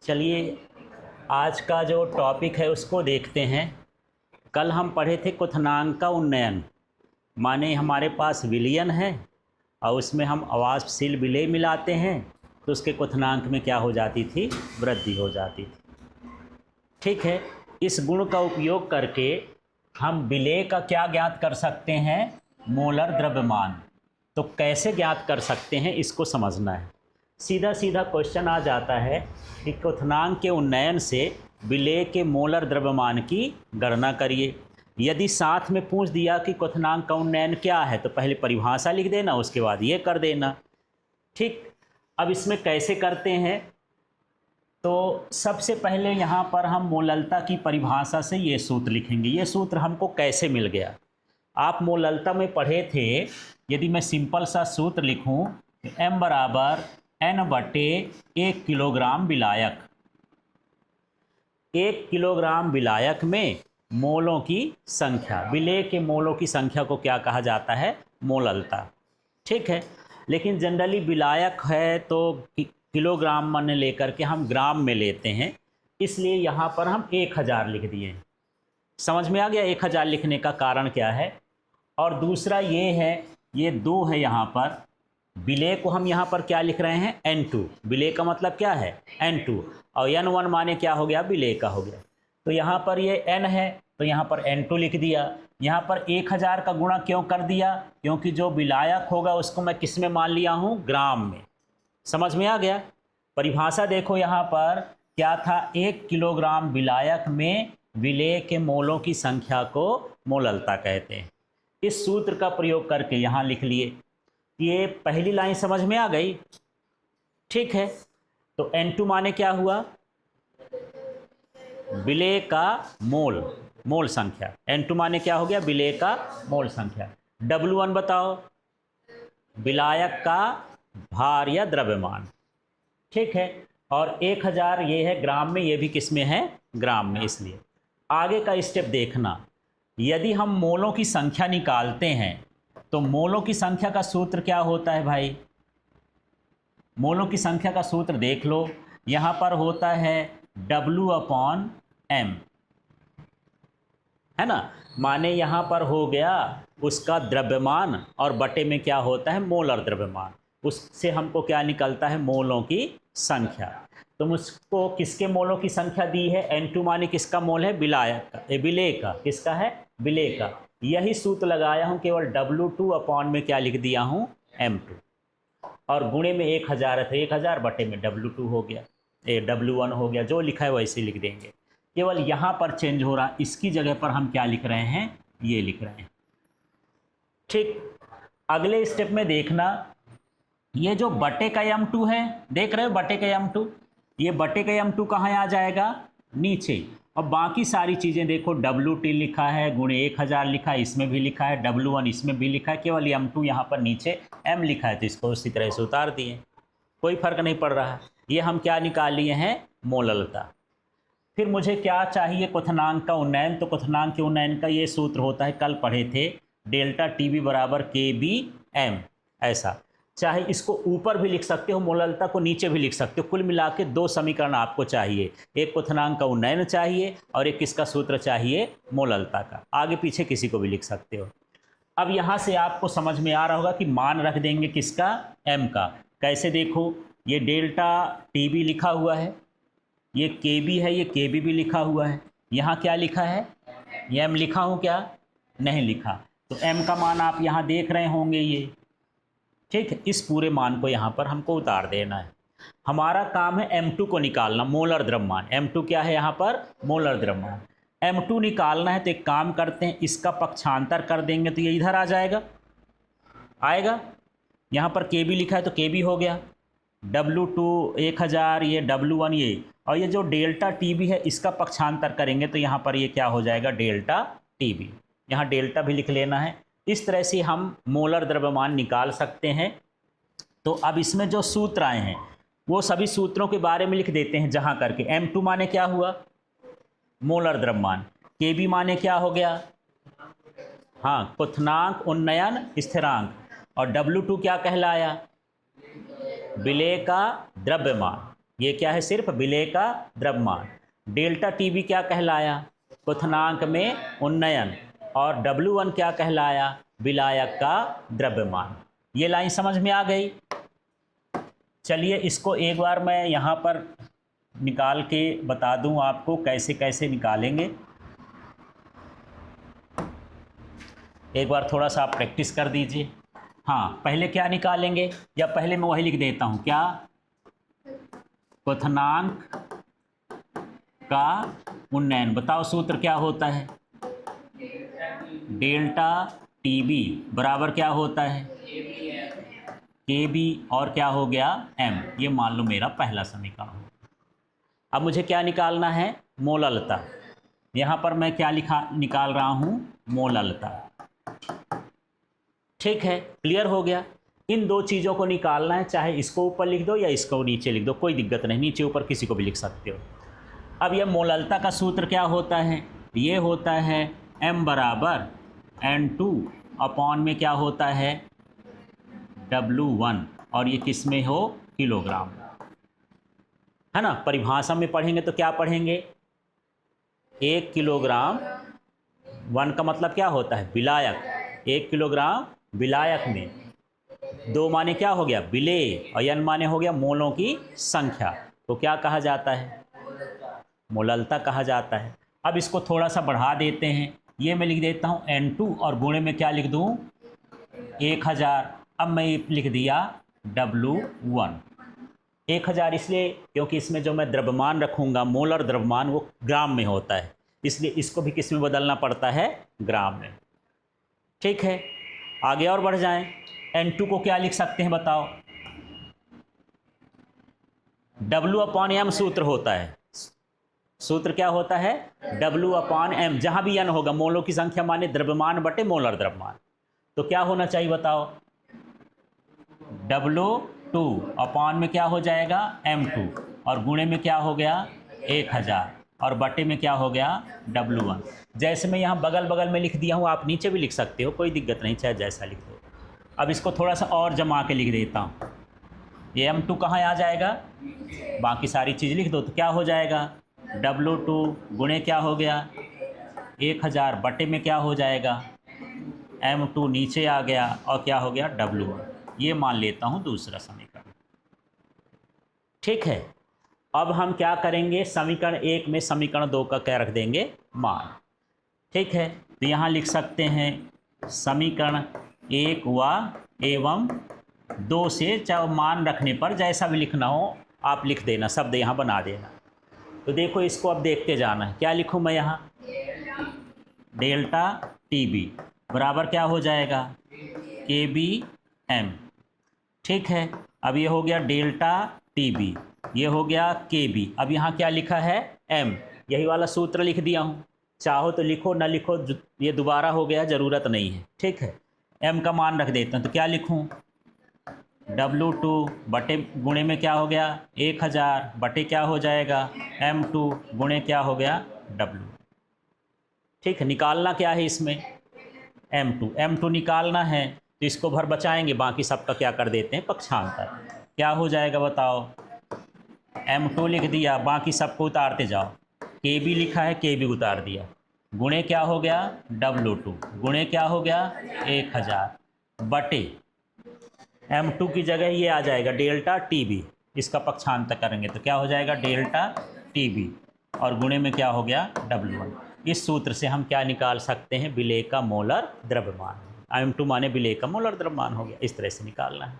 चलिए आज का जो टॉपिक है उसको देखते हैं। कल हम पढ़े थे क्वथनांक का उन्नयन, माने हमारे पास विलयन है और उसमें हम अवास्तशील विलेय मिलाते हैं तो उसके क्वथनांक में क्या हो जाती थी, वृद्धि हो जाती थी। ठीक है, इस गुण का उपयोग करके हम विलेय का क्या ज्ञात कर सकते हैं, मोलर द्रव्यमान। तो कैसे ज्ञात कर सकते हैं इसको समझना है। सीधा सीधा क्वेश्चन आ जाता है कि क्वथनांक के उन्नयन से विलेय के मोलर द्रव्यमान की गणना करिए। यदि साथ में पूछ दिया कि क्वथनांक का उन्नयन क्या है तो पहले परिभाषा लिख देना, उसके बाद ये कर देना। ठीक, अब इसमें कैसे करते हैं, तो सबसे पहले यहाँ पर हम मोललता की परिभाषा से ये सूत्र लिखेंगे। ये सूत्र हमको कैसे मिल गया, आप मोललता में पढ़े थे। यदि मैं सिंपल सा सूत्र लिखूं तो m बराबर n/1 किलोग्राम विलायक। 1 किलोग्राम विलायक में मोलों की संख्या, विलेय के मोलों की संख्या को क्या कहा जाता है, मोललता। ठीक है, लेकिन जनरली विलायक है तो किलोग्राम मन लेकर के हम ग्राम में लेते हैं, इसलिए यहाँ पर हम 1000 लिख दिए। समझ में आ गया 1000 लिखने का कारण क्या है। और दूसरा ये है, ये 2 है यहाँ पर, विलेय को हम यहाँ पर क्या लिख रहे हैं, N2। विलेय का मतलब क्या है, N2, और N1 माने क्या हो गया, विलेय का हो गया। तो यहाँ पर ये N है तो यहाँ पर N2 लिख दिया। यहाँ पर 1000 का गुणा क्यों कर दिया, क्योंकि जो विलायक होगा उसको मैं किस में मान लिया हूँ, ग्राम में। समझ में आ गया। परिभाषा देखो यहाँ पर क्या था, 1 किलोग्राम विलायक में विलेय के मोलों की संख्या को मोललता कहते हैं। इस सूत्र का प्रयोग करके यहाँ लिख लिए। ये पहली लाइन समझ में आ गई। ठीक है, तो N2 माने क्या हुआ, विलेय का मोल संख्या। N2 माने क्या हो गया, विलेय का मोल संख्या। W1 बताओ, विलायक का भार या द्रव्यमान। ठीक है, और 1000 ये है ग्राम में, ये भी किस में है, ग्राम में। इसलिए आगे का स्टेप देखना, यदि हम मोलों की संख्या निकालते हैं तो मोलों की संख्या का सूत्र क्या होता है भाई, मोलों की संख्या का सूत्र देख लो। यहाँ पर होता है W/m, है ना, माने यहाँ पर हो गया उसका द्रव्यमान और बटे में क्या होता है, मोलर द्रव्यमान। उससे हमको क्या निकलता है, मोलों की संख्या। तो मुझको किसके मोलों की संख्या दी है, N2 माने किसका मोल है, विलायक का, विलेय का, किसका है, विलेय का। यही सूत्र लगाया हूँ, केवल W2 में क्या लिख दिया हूँ, M2, और गुणे में 1000 है तो 1000 बटे में W2 हो गया, W1 हो गया। जो लिखा है वैसे लिख देंगे, केवल यहाँ पर चेंज हो रहा, इसकी जगह पर हम क्या लिख रहे हैं, ये लिख रहे हैं। ठीक, अगले स्टेप में देखना, ये जो बटे का M2 है, देख रहे हो बटे का M2, ये बटे का M2 कहाँ आ जाएगा, नीचे। और बाकी सारी चीज़ें देखो, WT लिखा है, गुणे 1000 लिखा है, इसमें भी लिखा है, W1 इसमें भी लिखा है, केवल M2 यहाँ पर नीचे M लिखा है तो इसको उसी तरह से उतार दिए, कोई फर्क नहीं पड़ रहा है। ये हम क्या निकाल लिए हैं, मोललता। फिर मुझे क्या चाहिए, क्वथनांक का उन्नयन। तो क्वथनांक के उन्नयन का ये सूत्र होता है, कल पढ़े थे, डेल्टा TB बराबर KB/m। ऐसा चाहे इसको ऊपर भी लिख सकते हो, मोललता को नीचे भी लिख सकते हो। कुल मिला के 2 समीकरण आपको चाहिए, एक क्वथनांक का उन्नयन चाहिए और एक किसका सूत्र चाहिए, मोललता का। आगे पीछे किसी को भी लिख सकते हो। अब यहाँ से आपको समझ में आ रहा होगा कि मान रख देंगे किसका, M का। कैसे देखो, ये डेल्टा TB लिखा हुआ है, ये KB है, ये KB भी लिखा हुआ है। यहाँ क्या लिखा है, ये M लिखा हूँ क्या, नहीं लिखा। तो M का मान आप यहाँ देख रहे होंगे ये। ठीक है, इस पूरे मान को यहाँ पर हमको उतार देना है। हमारा काम है M2 को निकालना, मोलर द्रव्यमान। M2 क्या है यहाँ पर, मोलर द्रव्यमान। M2 निकालना है तो एक काम करते हैं, इसका पक्षांतर कर देंगे तो ये इधर आ जाएगा, आएगा। यहाँ पर KB लिखा है तो KB हो गया, W2 1000, ये W1 ये, और ये जो डेल्टा TB है इसका पक्षांतर करेंगे तो यहाँ पर ये क्या हो जाएगा, डेल्टा TB। यहाँ डेल्टा भी लिख लेना है। इस तरह से हम मोलर द्रव्यमान निकाल सकते हैं। तो अब इसमें जो सूत्र आए हैं वो सभी सूत्रों के बारे में लिख देते हैं जहाँ करके। M2 माने क्या हुआ, मोलर द्रव्यमान। KB माने क्या हो गया, हाँ, क्वथनांक उन्नयन स्थिरांक। और W2 क्या कहलाया, विलेय का द्रव्यमान। ये क्या है? सिर्फ विलेय का द्रव्यमान। डेल्टा टीबी क्या कहलाया? क्वथनांक में उन्नयन। और W1 क्या कहलाया? विलायक का द्रव्यमान। ये लाइन समझ में आ गई? चलिए इसको एक बार मैं यहाँ पर निकाल के बता दूं आपको कैसे कैसे निकालेंगे। एक बार थोड़ा सा आप प्रैक्टिस कर दीजिए। हाँ, पहले क्या निकालेंगे, या पहले मैं वही लिख देता हूँ, क्या? क्वथनांक का उन्नयन। बताओ सूत्र क्या होता है? डेल्टा टीबी बराबर क्या होता है? केबी और क्या हो गया? एम। ये मान लो मेरा पहला समीकरण। अब मुझे क्या निकालना है? मोललता। यहाँ पर मैं क्या निकाल रहा हूँ? मोललता। ठीक है, क्लियर हो गया। इन दो चीज़ों को निकालना है, चाहे इसको ऊपर लिख दो या इसको नीचे लिख दो, कोई दिक्कत नहीं, नीचे ऊपर किसी को भी लिख सकते हो। अब यह मोललता का सूत्र क्या होता है? ये होता है m बराबर N2 अपॉन में क्या होता है? W1। और ये किस में हो? किलोग्राम, है ना। परिभाषा में पढ़ेंगे तो क्या पढ़ेंगे? 1 किलोग्राम, 1 का मतलब क्या होता है? विलायक। 1 किलोग्राम विलायक में 2 माने क्या हो गया? विलेय, और n माने हो गया मोलों की संख्या। तो क्या कहा जाता है? मोललता कहा जाता है। अब इसको थोड़ा सा बढ़ा देते हैं। ये मैं लिख देता हूँ N2 और गुणे में क्या लिख दूँ? 1000। अब मैं लिख दिया W1। 1000 इसलिए क्योंकि इसमें जो मैं द्रव्यमान रखूँगा, मोलर द्रव्यमान, वो ग्राम में होता है, इसलिए इसको भी किस में बदलना पड़ता है? ग्राम में। ठीक है, आगे और बढ़ जाएं। N2 को क्या लिख सकते हैं बताओ? W/m सूत्र होता है। सूत्र क्या होता है? W/m। जहाँ भी n होगा, मोलों की संख्या माने द्रव्यमान बटे मोलर द्रव्यमान, तो क्या होना चाहिए बताओ? W2 अपॉन में क्या हो जाएगा? M2, और गुणे में क्या हो गया? 1000, और बटे में क्या हो गया? W1। जैसे मैं यहाँ बगल बगल में लिख दिया हूँ, आप नीचे भी लिख सकते हो, कोई दिक्कत नहीं, चाहे जैसा लिख दो। अब इसको थोड़ा सा और जमा के लिख देता हूँ। ये M2 कहाँ आ जाएगा? बाकी सारी चीज़ लिख दो तो क्या हो जाएगा? W2 गुणे क्या हो गया? 1000, बटे में क्या हो जाएगा? M2 नीचे आ गया, और क्या हो गया? W1। ये मान लेता हूँ दूसरा समीकरण। ठीक है, अब हम क्या करेंगे? समीकरण 1 में समीकरण 2 का क्या रख देंगे? मान। ठीक है, तो यहाँ लिख सकते हैं समीकरण 1 व एवं 2 से, चाहे मान रखने पर जैसा भी लिखना हो आप लिख देना, शब्द यहाँ बना देना। तो देखो इसको अब देखते जाना है। क्या लिखूँ मैं यहाँ? डेल्टा टीबी बराबर क्या हो जाएगा? KBM। ठीक है, अब ये हो गया डेल्टा टीबी, ये हो गया KB। अब यहाँ क्या लिखा है? M। यही वाला सूत्र लिख दिया हूँ, चाहो तो लिखो, ना लिखो, ये दोबारा हो गया, ज़रूरत नहीं है। ठीक है, M का मान रख देता हूँ, तो क्या लिखूँ? W2 बटे गुणे में क्या हो गया? 1000, बटे क्या हो जाएगा? M2 गुणे क्या हो गया? W। ठीक है, निकालना क्या है इसमें? M2 निकालना है, तो इसको भर बचाएंगे, बाकी सबका क्या कर देते हैं? पक्षांतर। क्या हो जाएगा बताओ? M2 लिख दिया, बाकी सबको उतारते जाओ। KB लिखा है, KB उतार दिया। गुणे क्या हो गया? W2 गुणे क्या हो गया? 1000, बटे M2 की जगह ये आ जाएगा डेल्टा टीबी, इसका पक्षांतर करेंगे तो क्या हो जाएगा? डेल्टा टीबी, और गुणे में क्या हो गया? W1। इस सूत्र से हम क्या निकाल सकते हैं? विलेय का मोलर द्रव्यमान। M2 माने विलेय का मोलर द्रव्यमान हो गया। इस तरह से निकालना है।